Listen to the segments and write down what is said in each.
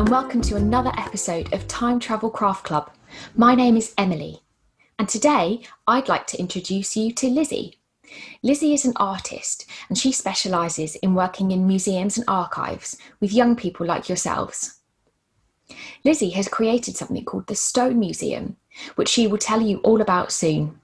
and welcome to another episode of Time Travel Craft Club. My name is Emily, and today I'd like to introduce you to Lizzie. Lizzie is an artist, and she specialises in working in museums and archives with young people like yourselves. Lizzie has created something called the Stone Museum, which she will tell you all about soon.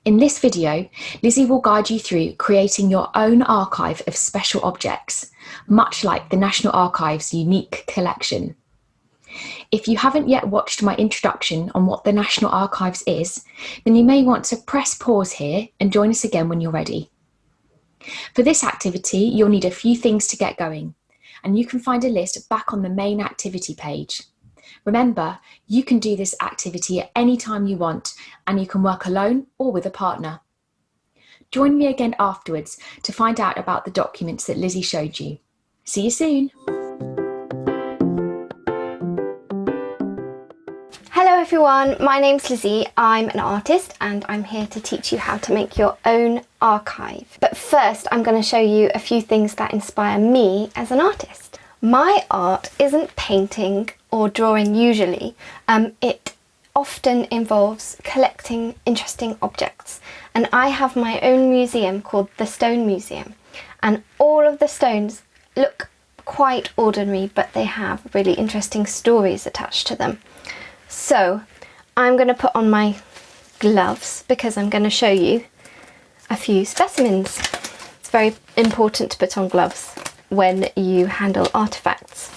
In this video, Lizzie will guide you through creating your own archive of special objects, much like the National Archives' unique collection. If you haven't yet watched my introduction on what the National Archives is, then you may want to press pause here and join us again when you're ready. For this activity, you'll need a few things to get going, and you can find a list back on the main activity page. Remember, you can do this activity at any time you want, and you can work alone or with a partner. Join me again afterwards to find out about the documents that Lizzie showed you. See you soon. Hello everyone, my name's Lizzie. I'm an artist and I'm here to teach you how to make your own archive. But first, I'm going to show you a few things that inspire me as an artist. My art isn't painting or drawing usually. It often involves collecting interesting objects. And I have my own museum called the Stone Museum. And all of the stones look quite ordinary, but they have really interesting stories attached to them. So I'm going to put on my gloves because I'm going to show you a few specimens. It's very important to put on gloves when you handle artifacts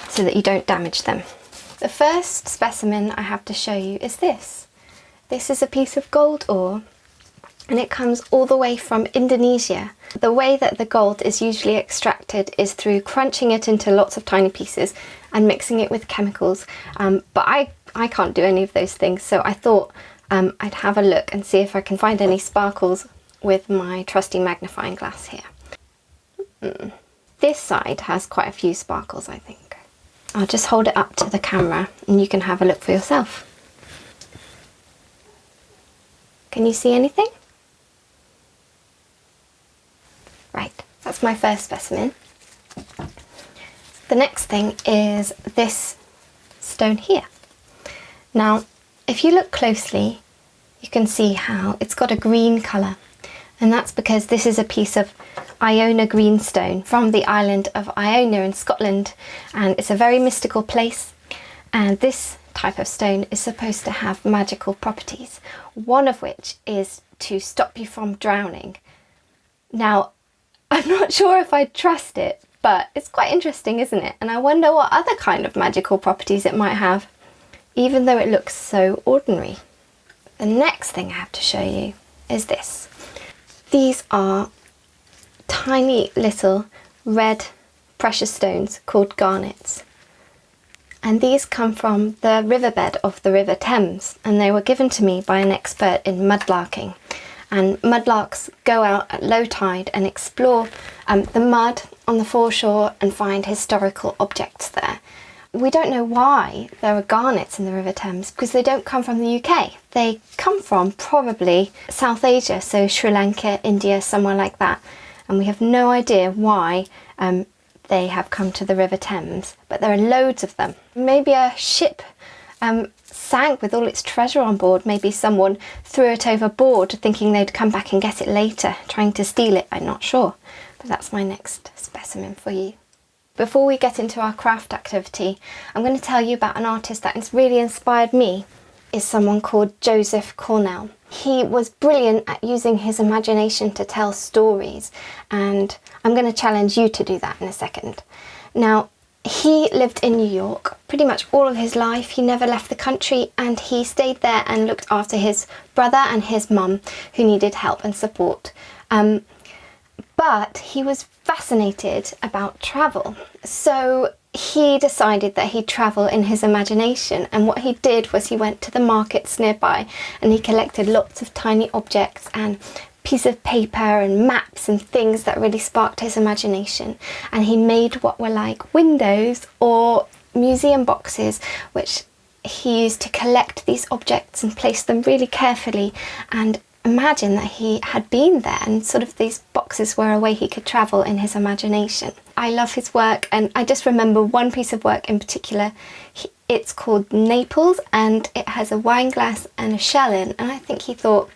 so that you don't damage them. The first specimen I have to show you is this. This is a piece of gold ore, and it comes all the way from Indonesia. The way that the gold is usually extracted is through crunching it into lots of tiny pieces and mixing it with chemicals, but I can't do any of those things, so I thought I'd have a look and see if I can find any sparkles with my trusty magnifying glass here. This side has quite a few sparkles, I think. I'll just hold it up to the camera and you can have a look for yourself. Can you see anything? Right, that's my first specimen. The next thing is this stone here. Now, if you look closely, you can see how it's got a green colour, and that's because this is a piece of Iona greenstone from the island of Iona in Scotland, and it's a very mystical place, and this type of stone is supposed to have magical properties, one of which is to stop you from drowning. Now, I'm not sure if I'd trust it, but it's quite interesting, isn't it? And I wonder what other kind of magical properties it might have, even though it looks so ordinary. The next thing I have to show you is this. These are tiny little red precious stones called garnets. And these come from the riverbed of the River Thames, and they were given to me by an expert in mudlarking. And mudlarks go out at low tide and explore the mud on the foreshore and find historical objects there. We don't know why there are garnets in the River Thames because they don't come from the UK. They come from probably South Asia, so Sri Lanka, India, somewhere like that. And we have no idea why they have come to the River Thames, but there are loads of them. Maybe a ship sank with all its treasure on board. Maybe someone threw it overboard thinking they'd come back and get it later, trying to steal it. I'm not sure, but that's my next specimen for you. Before we get into our craft activity, I'm going to tell you about an artist that has really inspired me. Is someone called Joseph Cornell. He was brilliant at using his imagination to tell stories, and I'm going to challenge you to do that in a second. Now, he lived in New York pretty much all of his life. He never left the country, and he stayed there and looked after his brother and his mum who needed help and support. But he was fascinated about travel, so he decided that he'd travel in his imagination, and what he did was he went to the markets nearby and he collected lots of tiny objects and pieces of paper and maps and things that really sparked his imagination, and he made what were like windows or museum boxes which he used to collect these objects and place them really carefully and imagine that he had been there, and sort of these boxes were a way he could travel in his imagination. I love his work, and I just remember one piece of work in particular. It's called Naples, and it has a wine glass and a shell in, and I think he thought,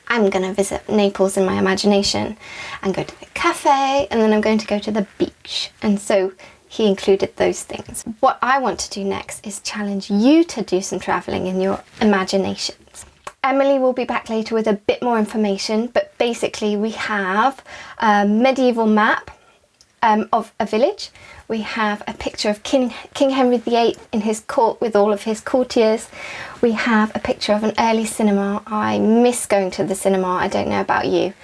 I'm going to visit Naples in my imagination and go to the cafe, and then I'm going to go to the beach. And so he included those things. What I want to do next is challenge you to do some travelling in your imaginations. Emily will be back later with a bit more information, but basically we have a medieval map of a village. We have a picture of King Henry VIII in his court with all of his courtiers. We have a picture of an early cinema. I miss going to the cinema, I don't know about you.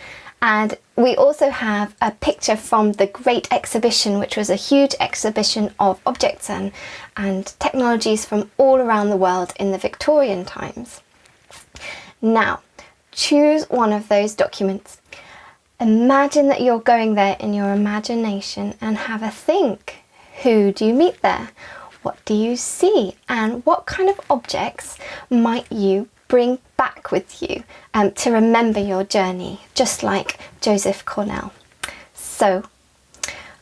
And we also have a picture from the Great Exhibition, which was a huge exhibition of objects and technologies from all around the world in the Victorian times. Now, choose one of those documents. Imagine that you're going there in your imagination and have a think. Who do you meet there? What do you see? And what kind of objects might you bring back with you to remember your journey, just like Joseph Cornell? So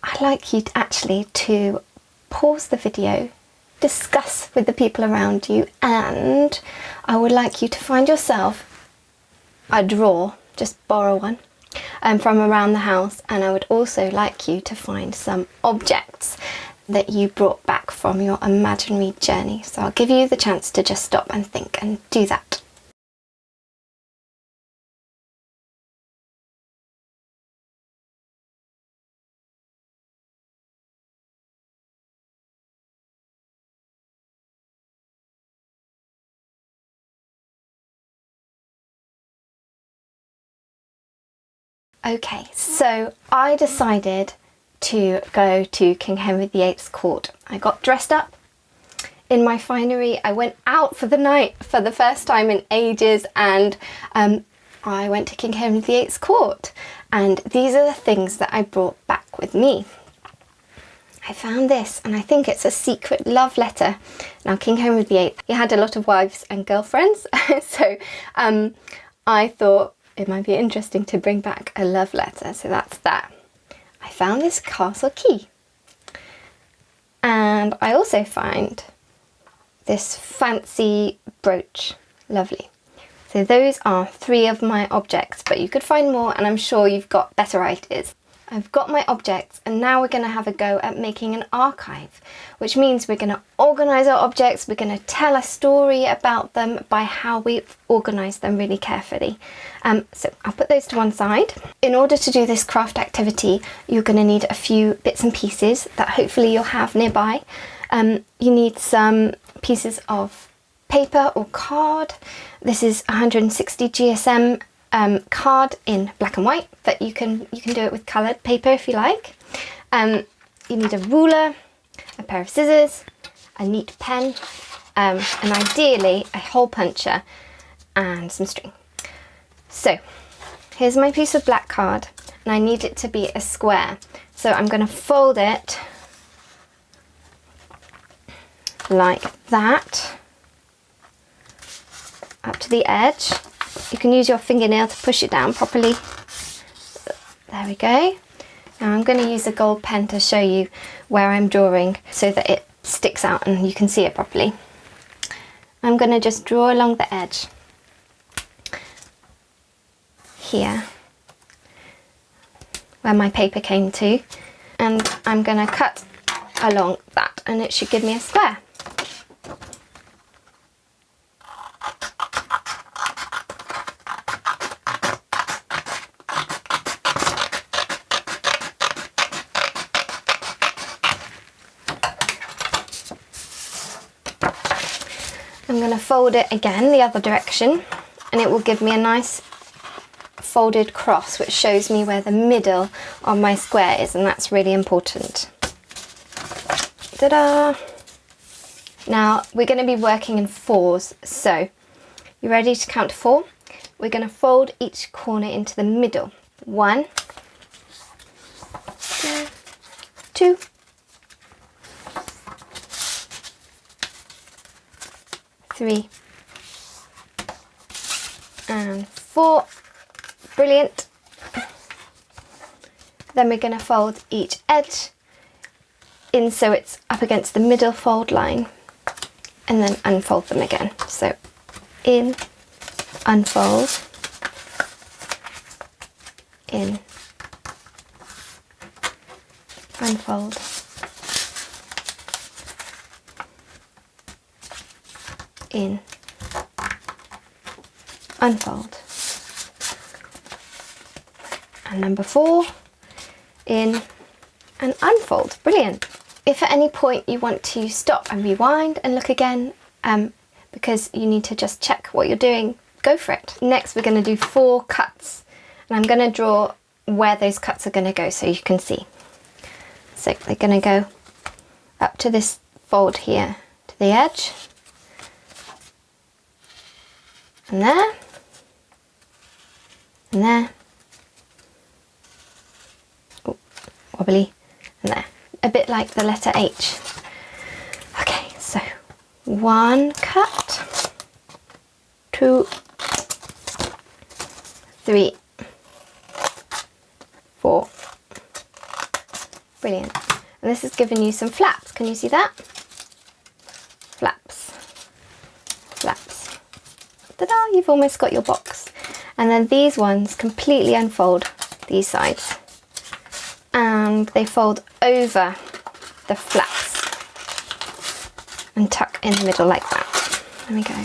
I'd like you to pause the video, discuss with the people around you, and I would like you to find yourself a drawer, just borrow one, from around the house, and I would also like you to find some objects that you brought back from your imaginary journey. So I'll give you the chance to just stop and think and do that. Okay, so I decided to go to King Henry VIII's court. I got dressed up in my finery. I went out for the night for the first time in ages, and I went to King Henry VIII's court. And these are the things that I brought back with me. I found this, and I think it's a secret love letter. Now, King Henry VIII, he had a lot of wives and girlfriends, so I thought it might be interesting to bring back a love letter, so that's that. I found this castle key, and I also find this fancy brooch. Lovely. So those are 3 of my objects, but you could find more, and I'm sure you've got better ideas. I've got my objects, and now we're going to have a go at making an archive, which means we're going to organise our objects. We're going to tell a story about them by how we organise them really carefully. So I'll put those to one side. In order to do this craft activity, you're going to need a few bits and pieces that hopefully you'll have nearby. You need some pieces of paper or card. This is 160 GSM card in black and white, but you can do it with coloured paper if you like. You need a ruler, a pair of scissors, a neat pen, and ideally a hole puncher and some string. So here's my piece of black card, and I need it to be a square. So I'm going to fold it like that up to the edge. You can use your fingernail to push it down properly. There we go. Now I'm going to use a gold pen to show you where I'm drawing so that it sticks out and you can see it properly. I'm going to just draw along the edge here where my paper came to, and I'm going to cut along that, and it should give me a square. I'm going to fold it again the other direction, and it will give me a nice folded cross, which shows me where the middle of my square is, and that's really important. Ta-da! Now we're going to be working in 4s, so you ready to count to 4? We're going to fold each corner into the middle. 1, 2, 3, and 4. Brilliant. Then we're going to fold each edge in so it's up against the middle fold line, and then unfold them again. So in, unfold, in, unfold, in, unfold. And number 4, in and unfold. Brilliant. If at any point you want to stop and rewind and look again, because you need to just check what you're doing, go for it. Next we're going to do 4 cuts, and I'm going to draw where those cuts are going to go so you can see. So they're going to go up to this fold here, to the edge, and there, and there, oh, wobbly, and there, a bit like the letter H. Okay, so 1 cut, 2, 3, 4. Brilliant. And this is giving you some flaps. Can you see that? Flaps. Flaps. Ta-da! You've almost got your box. And then these ones completely unfold, these sides. And they fold over the flaps and tuck in the middle like that. There we go.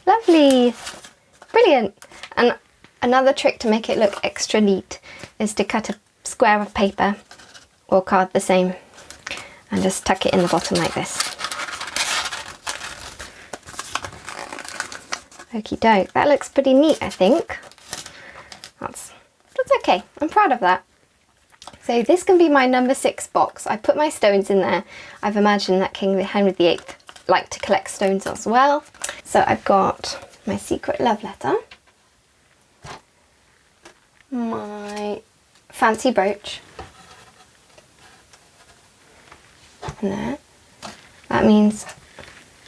Lovely. Brilliant. And another trick to make it look extra neat is to cut a square of paper or card the same and just tuck it in the bottom like this. Okie doke. That looks pretty neat, I think. That's okay. I'm proud of that. So this can be my number 6 box. I put my stones in there. I've imagined that King Henry VIII liked to collect stones as well. So I've got my secret love letter, my fancy brooch, and there. That means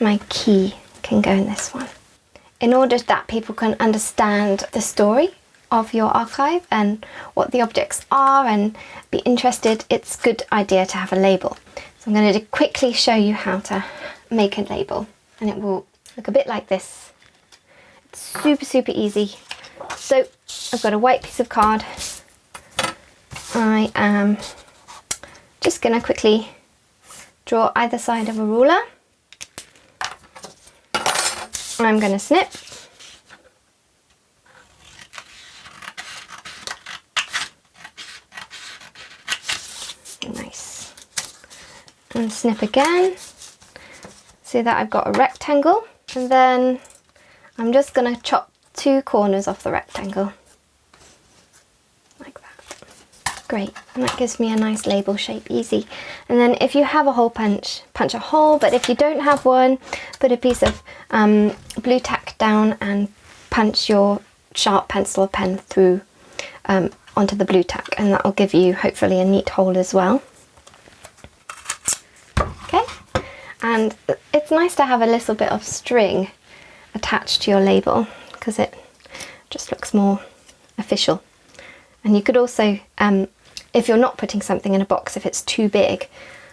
my key can go in this one. In order that people can understand the story of your archive and what the objects are and be interested, it's a good idea to have a label. So I'm going to quickly show you how to make a label, and it will look a bit like this. It's super easy. So I've got a white piece of card. I am just going to quickly draw either side of a ruler. I'm going to snip. Nice. And snip again. See that I've got a rectangle, and then I'm just going to chop 2 corners off the rectangle. Like that. Great. And that gives me a nice label shape, easy. And then if you have a hole punch, punch a hole, but if you don't have one, put a piece of blue tack down and punch your sharp pencil or pen through onto the blue tack, and that will give you hopefully a neat hole as well. Okay, and it's nice to have a little bit of string attached to your label because it just looks more official. And you could also, if you're not putting something in a box, if it's too big,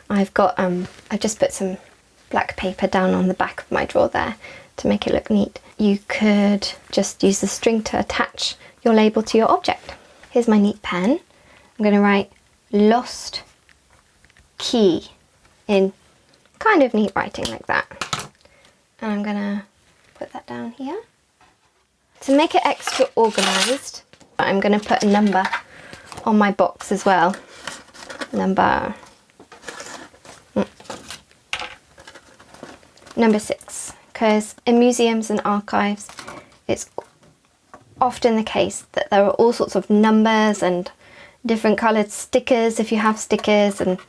I've just put some black paper down on the back of my drawer there to make it look neat. You could just use the string to attach your label to your object. Here's my neat pen. I'm going to write lost key in kind of neat writing like that. And I'm going to put that down here. To make it extra organised, I'm going to put a number on my box as well. Number 6, because in museums and archives it's often the case that there are all sorts of numbers and different coloured stickers if you have stickers, and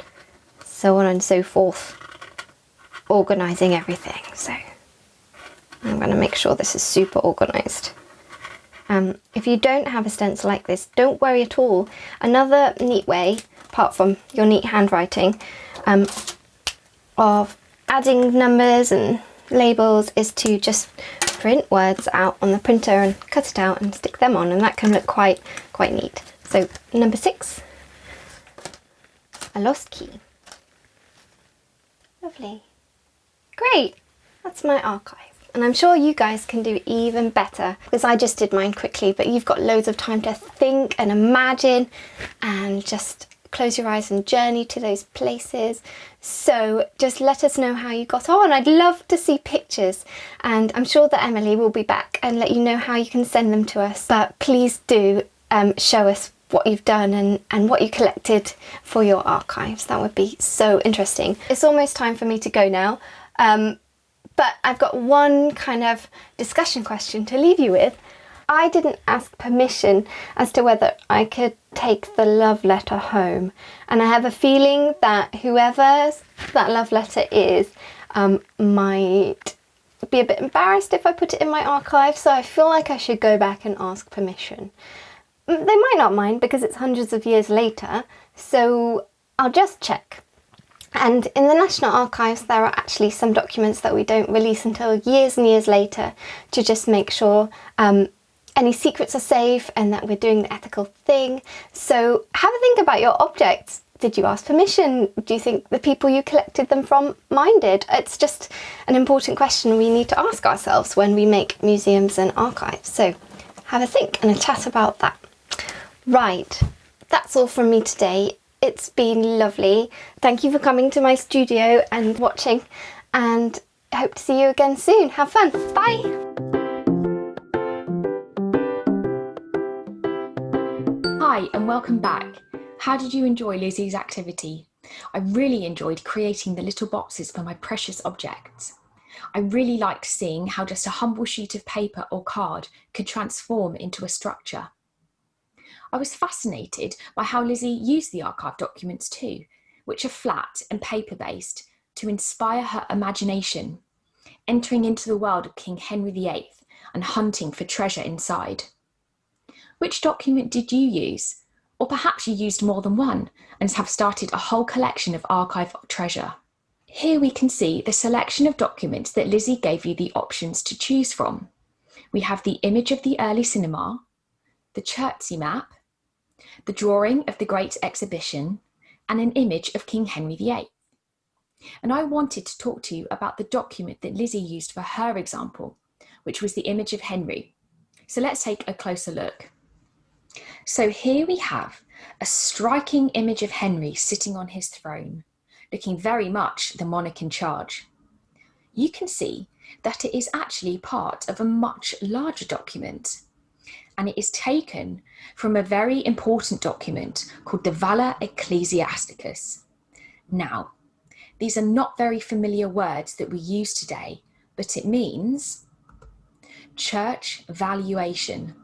so on and so forth, organising everything. So I'm going to make sure this is super organised. If you don't have a stencil like this, don't worry at all. Another neat way, apart from your neat handwriting, of adding numbers and labels is to just print words out on the printer and cut it out and stick them on, and that can look quite neat. So number 6, a lost key. Lovely. Great, that's my archive. And I'm sure you guys can do even better, because I just did mine quickly, but you've got loads of time to think and imagine and just close your eyes and journey to those places. So just let us know how you got on. I'd love to see pictures, and I'm sure that Emily will be back and let you know how you can send them to us. But please do show us what you've done and what you collected for your archives. That would be so interesting. It's almost time for me to go now. But I've got one kind of discussion question to leave you with. I didn't ask permission as to whether I could take the love letter home. And I have a feeling that whoever that love letter is might be a bit embarrassed if I put it in my archive. So I feel like I should go back and ask permission. They might not mind because it's hundreds of years later. So I'll just check. And in the National Archives, there are actually some documents that we don't release until years and years later, to just make sure any secrets are safe and that we're doing the ethical thing. So have a think about your objects. Did you ask permission? Do you think the people you collected them from minded? It's just an important question we need to ask ourselves when we make museums and archives. So have a think and a chat about that. Right, that's all from me today. It's been lovely. Thank you for coming to my studio and watching, and I hope to see you again soon. Have fun. Bye. Hi and welcome back. How did you enjoy Lizzie's activity? I really enjoyed creating the little boxes for my precious objects. I really liked seeing how just a humble sheet of paper or card could transform into a structure. I was fascinated by how Lizzie used the archive documents too, which are flat and paper-based, to inspire her imagination, entering into the world of King Henry VIII and hunting for treasure inside. Which document did you use? Or perhaps you used more than one and have started a whole collection of archive treasure. Here we can see the selection of documents that Lizzie gave you the options to choose from. We have the image of the early cinema, the Chertsey map, the drawing of the Great Exhibition, and an image of King Henry VIII. And I wanted to talk to you about the document that Lizzie used for her example, which was the image of Henry. So let's take a closer look. So here we have a striking image of Henry sitting on his throne, looking very much the monarch in charge. You can see that it is actually part of a much larger document, and it is taken from a very important document called the Valor Ecclesiasticus. Now, these are not very familiar words that we use today, but it means church valuation.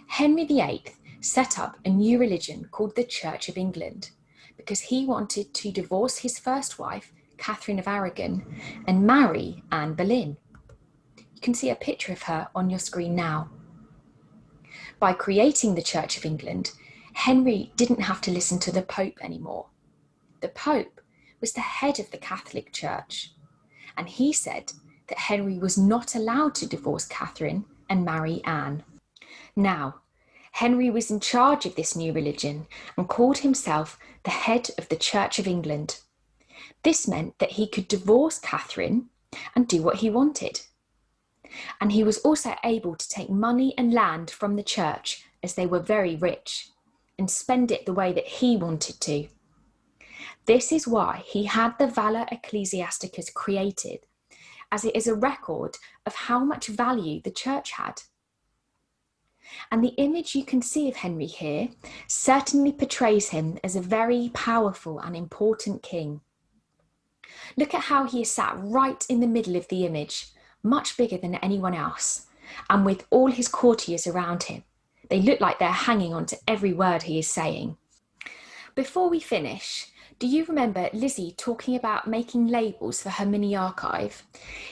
Henry VIII set up a new religion called the Church of England because he wanted to divorce his first wife, Catherine of Aragon, and marry Anne Boleyn. You can see a picture of her on your screen now. By creating the Church of England, Henry didn't have to listen to the Pope anymore. The Pope was the head of the Catholic Church, and he said that Henry was not allowed to divorce Catherine and marry Anne. Now, Henry was in charge of this new religion and called himself the head of the Church of England. This meant that he could divorce Catherine and do what he wanted. And he was also able to take money and land from the church, as they were very rich, and spend it the way that he wanted to. This is why he had the Valor Ecclesiasticus created, as it is a record of how much value the church had. And the image you can see of Henry here certainly portrays him as a very powerful and important king. Look at how he is sat right in the middle of the image, much bigger than anyone else, and with all his courtiers around him. They look like they're hanging on to every word he is saying. Before we finish, do you remember Lizzie talking about making labels for her mini archive?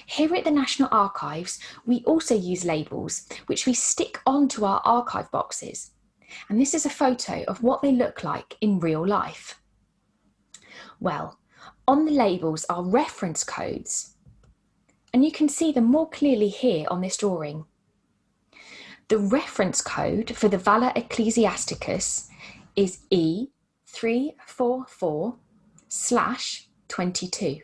Here at the National Archives, we also use labels which we stick onto our archive boxes. And this is a photo of what they look like in real life. Well, on the labels are reference codes. and you can see them more clearly here on this drawing. The reference code for the Valor Ecclesiasticus is E344/22.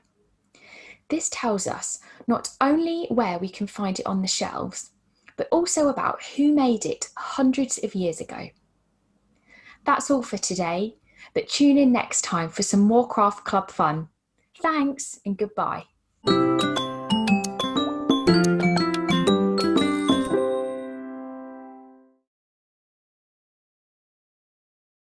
This tells us not only where we can find it on the shelves, but also about who made it hundreds of years ago. That's all for today, but tune in next time for some more craft club fun. Thanks and goodbye.